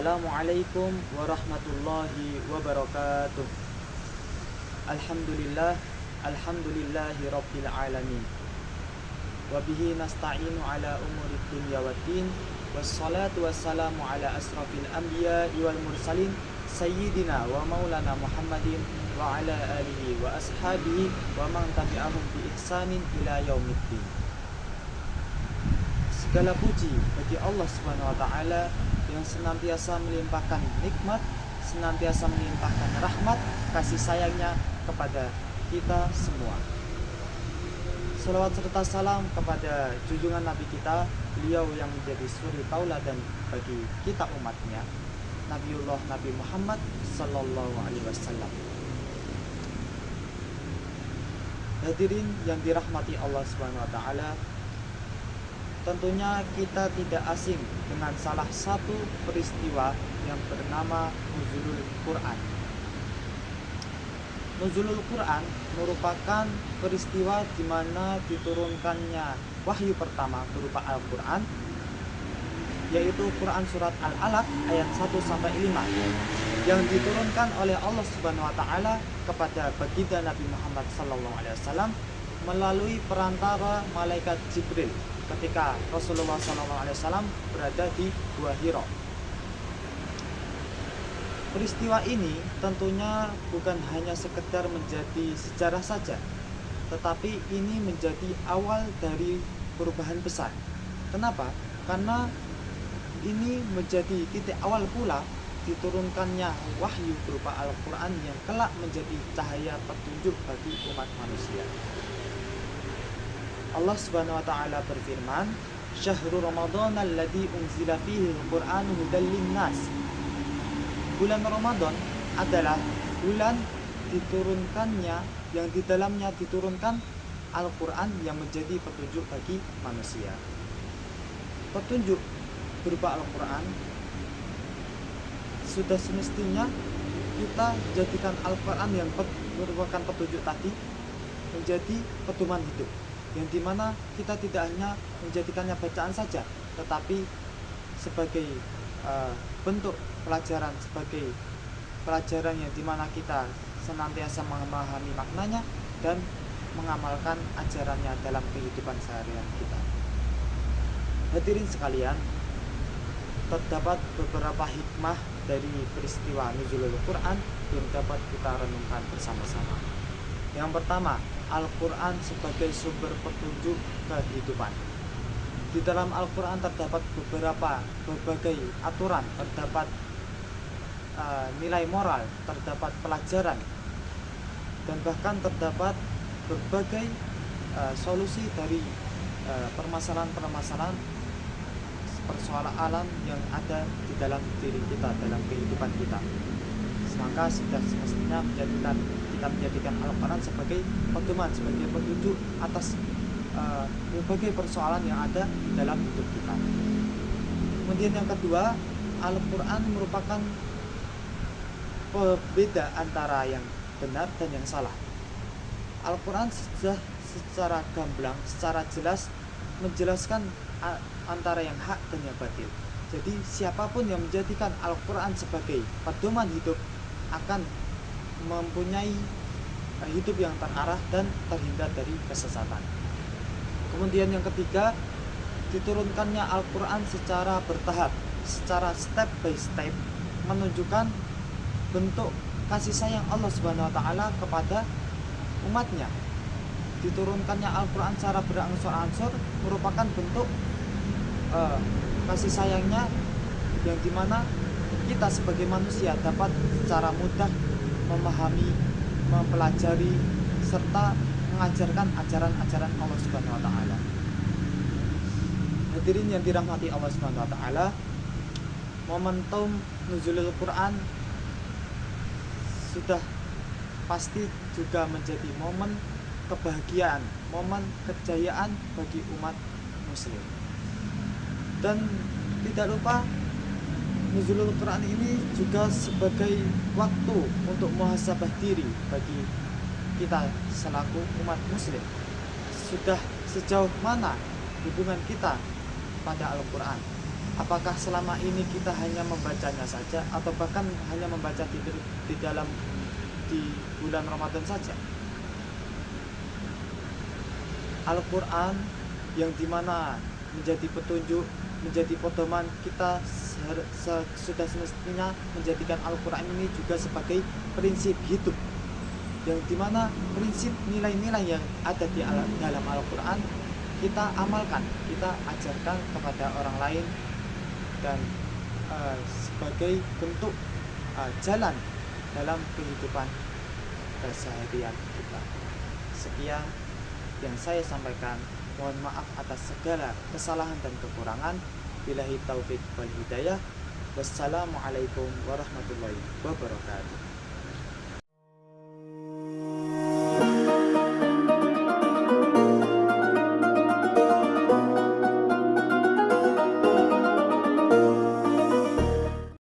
Assalamualaikum warahmatullahi wabarakatuh. Alhamdulillah, alhamdulillahi rabbil alamin. Wabihi nasta'inu ala umuri dunya waddin. Wassalatu wassalamu ala asrafil anbiya wal mursalin sayyidina wa maulana Muhammadin wa ala alihi wa ashabihi wa man tabi'ahum bi ihsanin ila yaumiddin. Segala puji bagi Allah Subhanahu wa taala yang senantiasa melimpahkan nikmat, senantiasa melimpahkan rahmat, kasih sayangnya kepada kita semua. Salawat serta salam kepada junjungan Nabi kita, beliau yang menjadi suri tauladan bagi kita umatnya, Nabiullah Nabi Muhammad sallallahu alaihi wasallam. Hadirin yang dirahmati Allah Subhanahu wa taala, tentunya kita tidak asing dengan salah satu peristiwa yang bernama Nuzulul Quran. Nuzulul Quran merupakan peristiwa di mana diturunkannya wahyu pertama berupa Al-Quran, yaitu Quran surat Al-Alaq ayat 1-5 yang diturunkan oleh Allah Subhanahu wa taala kepada baginda Nabi Muhammad sallallahu alaihi wasallam melalui perantara malaikat Jibril ketika Rasulullah SAW berada di Gua Hira. Peristiwa ini tentunya bukan hanya sekedar menjadi sejarah saja, tetapi ini menjadi awal dari perubahan besar. Kenapa? Karena ini menjadi titik awal pula diturunkannya wahyu berupa Al-Quran yang kelak menjadi cahaya petunjuk bagi umat manusia. Allah Subhanahu wa taala berfirman, "Syahrul Ramadan alladzi unzila fihi al-Qur'anu hudal linnas." Bulan Ramadan adalah bulan diturunkannya yang di dalamnya diturunkan Al-Qur'an yang menjadi petunjuk bagi manusia. Petunjuk berupa Al-Qur'an sudah semestinya kita jadikan Al-Qur'an yang merupakan petunjuk tadi menjadi pedoman hidup, yang dimana kita tidak hanya menjadikannya bacaan saja, tetapi sebagai bentuk pelajaran, sebagai pelajaran yang dimana kita senantiasa memahami maknanya dan mengamalkan ajarannya dalam kehidupan seharian kita. Hadirin sekalian, terdapat beberapa hikmah dari peristiwa Nuzulul Quran yang dapat kita renungkan bersama-sama. Yang pertama, Al-Quran sebagai sumber petunjuk kehidupan. Di dalam Al-Quran terdapat berbagai aturan, terdapat nilai moral, terdapat pelajaran, dan bahkan terdapat berbagai solusi dari permasalahan-permasalahan persoalan alam yang ada di dalam diri kita, dalam kehidupan kita. Maka sudah semestinya kita menjadikan Al-Quran sebagai pedoman, sebagai petunjuk atas berbagai persoalan yang ada di dalam hidup kita. Kemudian yang kedua, Al-Quran merupakan pembeda antara yang benar dan yang salah. Al-Quran sudah secara gamblang, secara jelas menjelaskan antara yang hak dan yang batil. Jadi siapapun yang menjadikan Al-Quran sebagai pedoman hidup akan mempunyai hidup yang terarah dan terhindar dari kesesatan. Kemudian yang ketiga, diturunkannya Al-Quran secara bertahap, secara step by step, menunjukkan bentuk kasih sayang Allah Subhanahu wa taala kepada umatnya. Diturunkannya Al-Quran secara berangsur-angsur merupakan bentuk kasih sayangnya yang dimana kita sebagai manusia dapat secara mudah memahami, mempelajari, serta mengajarkan ajaran-ajaran Allah Subhanahu wa taala. Hadirin yang dirahmati Allah Subhanahu wa taala, momentum Nuzulul Quran sudah pasti juga menjadi momen kebahagiaan, momen kejayaan bagi umat muslim. Dan tidak lupa Nuzulul Quran ini juga sebagai waktu untuk muhasabah diri bagi kita selaku umat muslim. Sudah sejauh mana hubungan kita pada Al-Quran? Apakah selama ini kita hanya membacanya saja atau bahkan hanya membaca di bulan Ramadan saja? Al-Quran yang dimana menjadi petunjuk, menjadi pedoman kita, sudah semestinya menjadikan Al-Quran ini juga sebagai prinsip hidup, yang dimana prinsip nilai-nilai yang ada di dalam Al-Quran kita amalkan, kita ajarkan kepada orang lain, dan sebagai bentuk jalan dalam kehidupan keseharian kita. Sekian yang saya sampaikan. Mohon maaf atas segala kesalahan dan kekurangan. Billahi taufik wal hidayah. Wassalamualaikum warahmatullahi wabarakatuh.